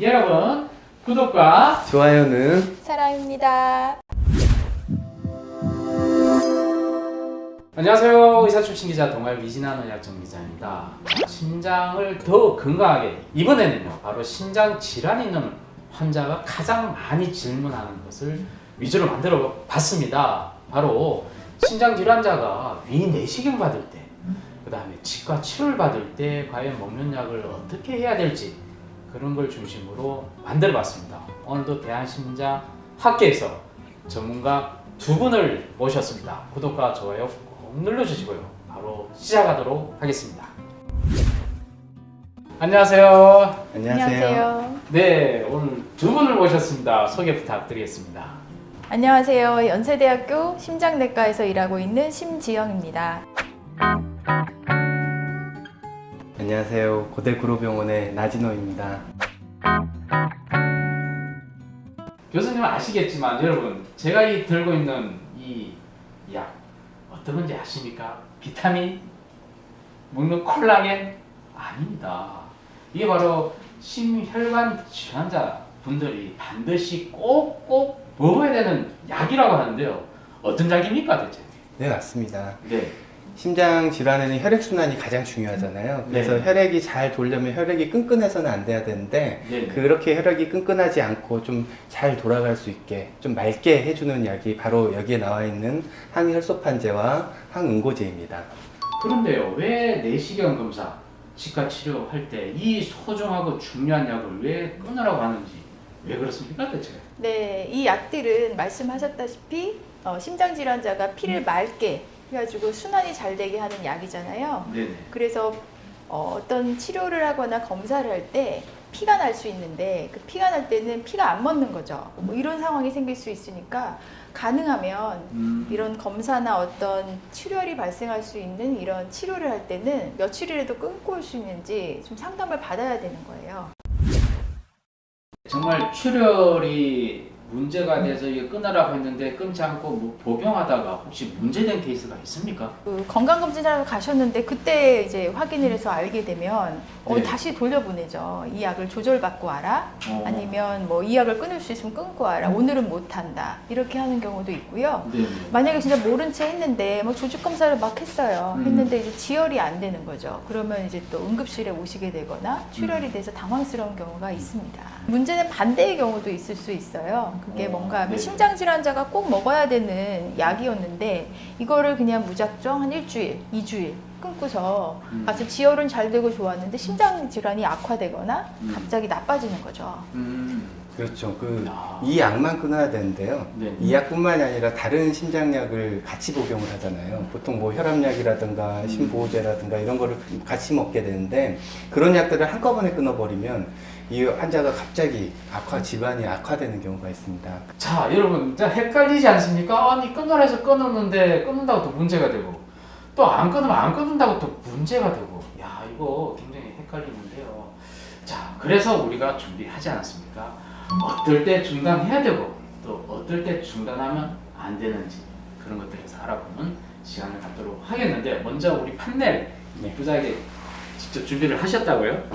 여러분 구독과 좋아요는 사랑입니다. 안녕하세요. 의사 출신 기자 동아일 미진한 의학정 기자입니다. 심장을 더 건강하게 이번에는요 바로 심장 질환이 있는 환자가 가장 많이 질문하는 것을 위주로 만들어 봤습니다. 바로 심장 질환자가 위내시경 받을 때, 그 다음에 치과 치료를 받을 때 과연 먹는 약을 어떻게 해야 될지 그런 걸 중심으로 만들어 봤습니다. 오늘도 대한심장학회에서 전문가 두 분을 모셨습니다. 구독과 좋아요 꼭 눌러주시고요. 바로 시작하도록 하겠습니다. 안녕하세요. 안녕하세요. 네, 오늘 두 분을 모셨습니다. 소개 부탁드리겠습니다. 안녕하세요. 연세대학교 심장내과에서 일하고 있는 심지영입니다. 안녕하세요. 고대구로병원의 나진호입니다. 교수님은 아시겠지만 여러분 제가 이 들고 있는 이 약 어떤 건지 아십니까? 비타민? 먹는 콜라겐? 아닙니다. 이게 바로 심혈관 질환자 분들이 반드시 꼭꼭 먹어야 되는 약이라고 하는데요. 어떤 약입니까 대체? 네, 맞습니다. 네. 심장 질환에는 혈액순환이 가장 중요하잖아요. 그래서 네. 혈액이 잘 돌려면 혈액이 끈끈해서는 안 돼야 되는데 네. 그렇게 혈액이 끈끈하지 않고 좀 잘 돌아갈 수 있게 좀 맑게 해주는 약이 바로 여기에 나와 있는 항혈소판제와 항응고제입니다. 그런데요, 왜 내시경 검사, 치과 치료할 때 이 소중하고 중요한 약을 왜 끊으라고 하는지 왜 그렇습니까 대체? 네, 이 약들은 말씀하셨다시피 심장질환자가 피를 맑게 해가지고 순환이 잘 되게 하는 약이잖아요. 네네. 그래서 어떤 치료를 하거나 검사를 할 때 피가 날 수 있는데 그 피가 날 때는 피가 안 멎는 거죠. 뭐 이런 상황이 생길 수 있으니까 가능하면 이런 검사나 어떤 출혈이 발생할 수 있는 이런 치료를 할 때는 며칠이라도 끊고 올 수 있는지 좀 상담을 받아야 되는 거예요. 정말 출혈이 문제가 돼서 이거 끊으라고 했는데 끊지 않고 뭐 복용하다가 혹시 문제된 케이스가 있습니까? 그 건강검진하러 가셨는데 그때 이제 확인을 해서 알게 되면 네. 다시 돌려보내죠. 이 약을 조절받고 와라. 어. 아니면 뭐 이 약을 끊을 수 있으면 끊고 와라. 오늘은 못한다. 이렇게 하는 경우도 있고요. 네. 만약에 진짜 모른 채 했는데 뭐 조직 검사를 막 했어요. 했는데 이제 지혈이 안 되는 거죠. 그러면 이제 또 응급실에 오시게 되거나 출혈이 돼서 당황스러운 경우가 있습니다. 문제는 반대의 경우도 있을 수 있어요. 그게 뭔가 네. 심장 질환자가 꼭 먹어야 되는 약이었는데 이거를 그냥 무작정 한 일주일, 2주일 끊고서 가서 지혈은 잘 되고 좋았는데 심장 질환이 악화되거나 갑자기 나빠지는 거죠. 그렇죠. 야. 이 약만 끊어야 되는데요. 네. 이 약뿐만이 아니라 다른 심장약을 같이 복용을 하잖아요. 보통 뭐 혈압약이라든가 심보호제라든가 이런 거를 같이 먹게 되는데 그런 약들을 한꺼번에 끊어버리면 이 환자가 갑자기 질환이 악화되는 경우가 있습니다. 자, 여러분, 진짜 헷갈리지 않습니까? 아니, 끊으라 해서 끊었는데 끊는다고 또 문제가 되고 또 안 끊으면 안 끊는다고 또 문제가 되고 야, 이거 굉장히 헷갈리는데요. 자, 그래서 우리가 준비하지 않았습니까? 어떨 때 중단해야 되고 또 어떨 때 중단하면 안 되는지 그런 것들에서 알아보는 시간을 갖도록 하겠는데 먼저 우리 판넬 부자에게 직접 준비를 하셨다고요?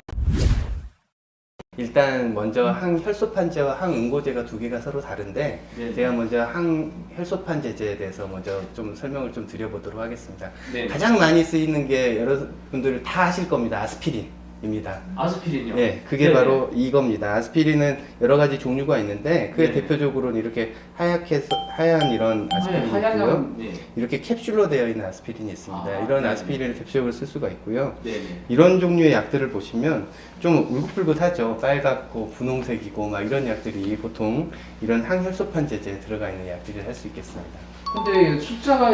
일단 먼저 항혈소판제와 항응고제가 두 개가 서로 다른데 네. 제가 먼저 항혈소판제제에 대해서 먼저 좀 설명을 좀 드려보도록 하겠습니다. 네. 가장 많이 쓰이는 게 여러분들 다 아실 겁니다. 아스피린입니다. 아스피린요? 네, 그게 네네. 바로 이겁니다. 아스피린은 여러 가지 종류가 있는데 그게 네네. 대표적으로는 이렇게 하얀 이런 아스피린이 하얀 있고요. 양, 네. 이렇게 capsule로 되어 있는 아스피린이 있습니다. 아, 이런 네네. 아스피린을 대표적으로 쓸 수가 있고요. 네네. 이런 종류의 약들을 보시면 좀 울긋불긋하죠. 빨갛고 분홍색이고 막 이런 약들이 보통 이런 항혈소판제제에 들어가 있는 약들이 할 수 있겠습니다. 근데 숫자가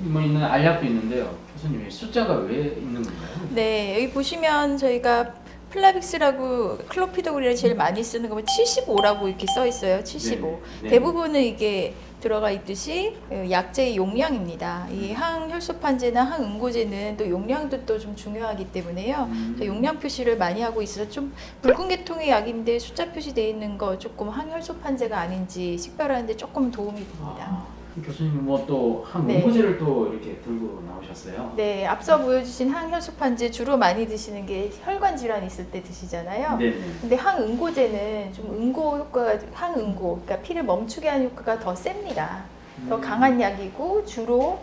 뭐 있는 알약도 있는데요. 교수님, 숫자가 왜 있는 건가요? 네, 여기 보시면 저희가 플라빅스라고 클로피도그린을 제일 많이 쓰는 거면 75라고 이렇게 써 있어요. 75. 네. 대부분은 이게 들어가 있듯이 약제의 용량입니다. 이 항혈소판제나 항응고제는 또 용량도 또 좀 중요하기 때문에요. 용량 표시를 많이 하고 있어서 좀 붉은 계통의 약인데 숫자 표시되어 있는 거 조금 항혈소판제가 아닌지 식별하는데 조금 도움이 됩니다. 교수님 뭐 또 한 네. 문구제를 또 이렇게 들고 나오셨어요. 네, 앞서 보여주신 항혈소판제 주로 많이 드시는 게 혈관 질환 있을 때 드시잖아요. 네. 근데 항응고제는 좀 응고 효과가 항응고, 그러니까 피를 멈추게 하는 효과가 더 셉니다. 더 강한 약이고 주로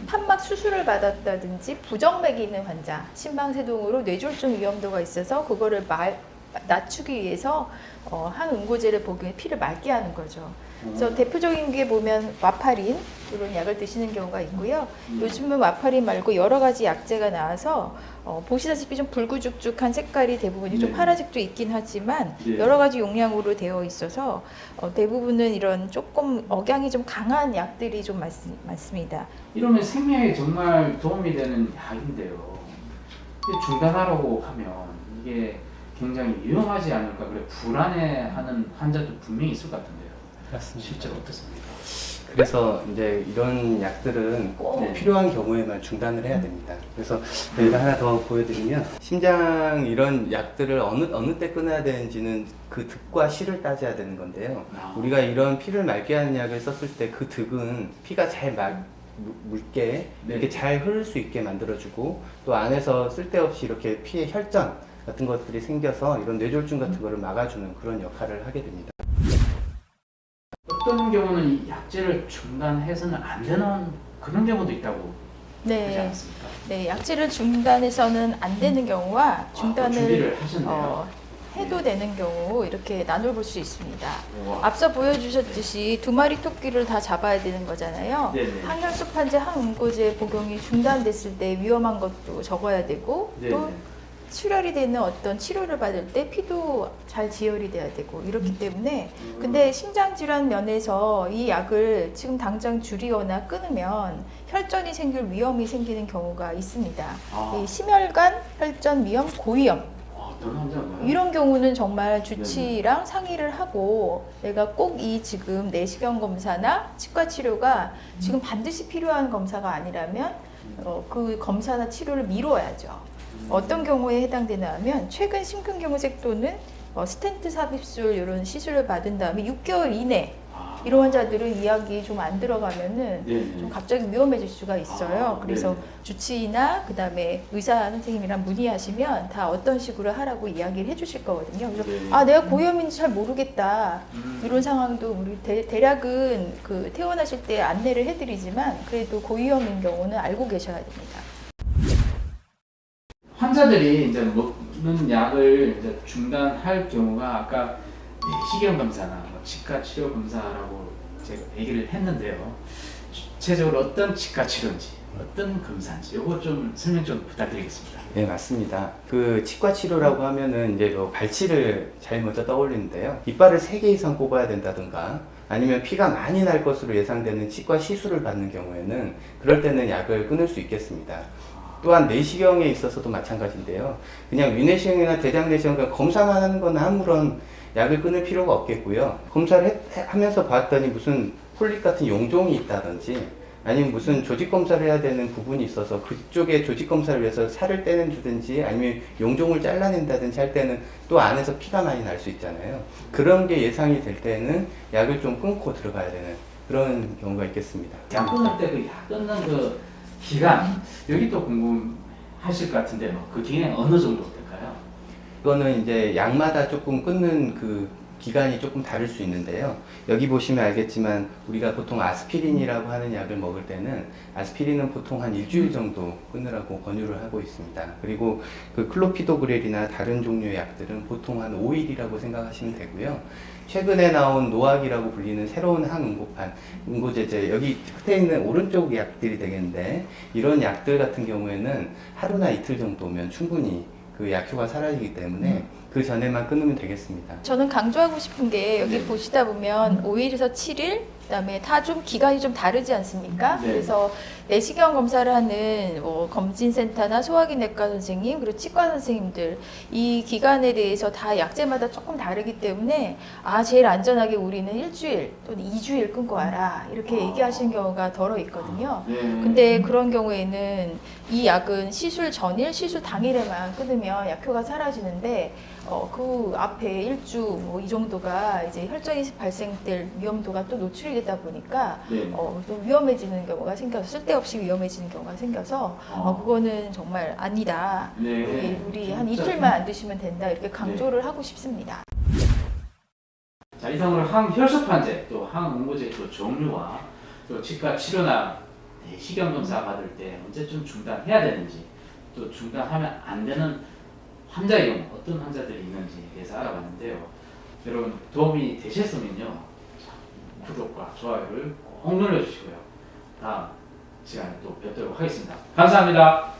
판막 수술을 받았다든지 부정맥이 있는 환자, 심방세동으로 뇌졸중 위험도가 있어서 그거를 낮추기 위해서 항응고제를 복용해 피를 맑게 하는 거죠. 그래서 대표적인 게 보면 와파린 이런 약을 드시는 경우가 있고요. 요즘은 와파린 말고 여러 가지 약제가 나와서 보시다시피 좀 붉고죽죽한 색깔이 대부분이 좀 네. 파란색도 있긴 하지만 네. 여러 가지 용량으로 되어 있어서 대부분은 이런 조금 억양이 좀 강한 약들이 좀 많습니다. 이러면 생명에 정말 도움이 되는 약인데요. 이게 중단하라고 하면 이게 굉장히 위험하지 않을까, 그래 불안해하는 환자도 분명히 있을 것 같은데요. 맞습니다. 실제로 어떻습니까? 그래서 이제 이런 약들은 꼭 네. 필요한 경우에만 중단을 해야 됩니다. 그래서 저희가 하나 더 보여드리면 심장 이런 약들을 어느 때 끊어야 되는지는 그 득과 실을 따져야 되는 건데요. 우리가 이런 피를 맑게 하는 약을 썼을 때 그 득은 피가 잘 묽게 이렇게 잘 흐를 수 있게 만들어주고 또 안에서 쓸데없이 이렇게 피의 혈전 같은 것들이 생겨서 이런 뇌졸중 같은 거를 막아주는 그런 역할을 하게 됩니다. 어떤 경우는 이 약제를 중단해서는 안 되는 그런 경우도 있다고 하지 네, 않습니까? 네, 약제를 중단해서는 안 되는 경우와 또 중단을 준비를 하셨네요. 해도 되는 경우 이렇게 나눠볼 수 있습니다. 우와. 앞서 보여주셨듯이 두 마리 토끼를 다 잡아야 되는 거잖아요. 네네. 항혈소판제, 항응고제 복용이 중단됐을 때 위험한 것도 적어야 되고 네네. 또 출혈이 되는 어떤 치료를 받을 때 피도 잘 지혈이 돼야 되고 이렇기 때문에 근데 심장질환 면에서 이 약을 지금 당장 줄이거나 끊으면 혈전이 생길 위험이 생기는 경우가 있습니다. 아. 이 심혈관 혈전 위험, 고위험 어떤 환자인가요? 이런 경우는 정말 주치의랑 상의를 하고 내가 꼭 이 지금 내시경 검사나 치과 치료가 지금 반드시 필요한 검사가 아니라면 그 검사나 치료를 미뤄야죠. 어떤 경우에 해당되나 하면 최근 심근경색 또는 스텐트 삽입술 이런 시술을 받은 다음에 6개월 이내 이런 환자들은 이 약이 좀 안 들어가면은 네네. 좀 갑자기 위험해질 수가 있어요. 아, 그래서 네네. 주치의나 그다음에 의사 선생님이랑 문의하시면 다 어떤 식으로 하라고 이야기를 해주실 거거든요. 그래서 네. 아 내가 고위험인지 잘 모르겠다 음. 이런 상황도 우리 대략은 그 퇴원하실 때 안내를 해드리지만 그래도 고위험인 경우는 알고 계셔야 됩니다. 환자들이 이제 먹는 약을 이제 중단할 경우가 아까 내시경 검사나 뭐 치과 치료 검사라고 제가 얘기를 했는데요. 구체적으로 어떤 치과 치료인지, 어떤 검사인지 이거 좀 설명 좀 부탁드리겠습니다. 네, 맞습니다. 그 치과 치료라고 하면은 이제 뭐 발치를 제일 먼저 떠올리는데요. 이빨을 3개 이상 뽑아야 된다든가 아니면 피가 많이 날 것으로 예상되는 치과 시술을 받는 경우에는 그럴 때는 약을 끊을 수 있겠습니다. 또한 내시경에 있어서도 마찬가지인데요. 그냥 위내시경이나 대장내시경 검사만 하는 건 아무런 약을 끊을 필요가 없겠고요. 검사를 하면서 봤더니 무슨 폴립 같은 용종이 있다든지 아니면 무슨 조직 검사를 해야 되는 부분이 있어서 그쪽에 조직 검사를 위해서 살을 떼낸다든지 아니면 용종을 잘라낸다든지 할 때는 또 안에서 피가 많이 날 수 있잖아요. 그런 게 예상이 될 때는 약을 좀 끊고 들어가야 되는 그런 경우가 있겠습니다. 약 끊을 때 그 약 끊는 그 기간 여기 또 궁금하실 것 같은데요. 그 기간이 어느 정도 될까요? 이거는 이제 약마다 조금 끊는 그 기간이 조금 다를 수 있는데요. 여기 보시면 알겠지만 우리가 보통 아스피린이라고 하는 약을 먹을 때는 아스피린은 보통 한 일주일 정도 끊으라고 권유를 하고 있습니다. 그리고 그 클로피도그렐이나 다른 종류의 약들은 보통 한 5일이라고 생각하시면 되고요. 최근에 나온 노악이라고 불리는 새로운 항응고판, 응고제제, 여기 끝에 있는 오른쪽 약들이 되겠는데 이런 약들 같은 경우에는 하루나 이틀 정도면 충분히 그 약효가 사라지기 때문에 그 전에만 끊으면 되겠습니다. 저는 강조하고 싶은 게 여기 보시다 보면 5일에서 7일 그다음에 다 좀 기간이 좀 다르지 않습니까? 네. 그래서 내시경 검사를 하는 뭐 검진센터나 소화기내과 선생님 그리고 치과 선생님들 이 기간에 대해서 다 약제마다 조금 다르기 때문에 제일 안전하게 우리는 일주일 또는 2주일 끊고 와라 이렇게 얘기하시는 경우가 덜어 있거든요. 네. 근데 그런 경우에는 이 약은 시술 전일, 시술 당일에만 끊으면 약효가 사라지는데 그 앞에 일주 뭐 이 정도가 이제 혈전이 발생될 위험도가 또 노출이 되다 보니까 네. 또 위험해지는 경우가 생겨서 쓸데없이 위험해지는 경우가 생겨서 그거는 정말 아니다. 네. 우리 한 진짜 이틀만 안 드시면 된다 이렇게 강조를 하고 싶습니다. 자, 이상으로 항혈소판제, 또 항응고제 또 종류와 또 치과 치료나 내시경 검사 받을 때 언제쯤 중단해야 되는지, 또 중단하면 안 되는 환자의 경우 어떤 환자들이 있는지에 대해서 알아봤는데요. 여러분 도움이 되셨으면요, 자, 구독과 좋아요를 꼭 눌러주시고요. 다음 시간에 또 뵙도록 하겠습니다. 감사합니다.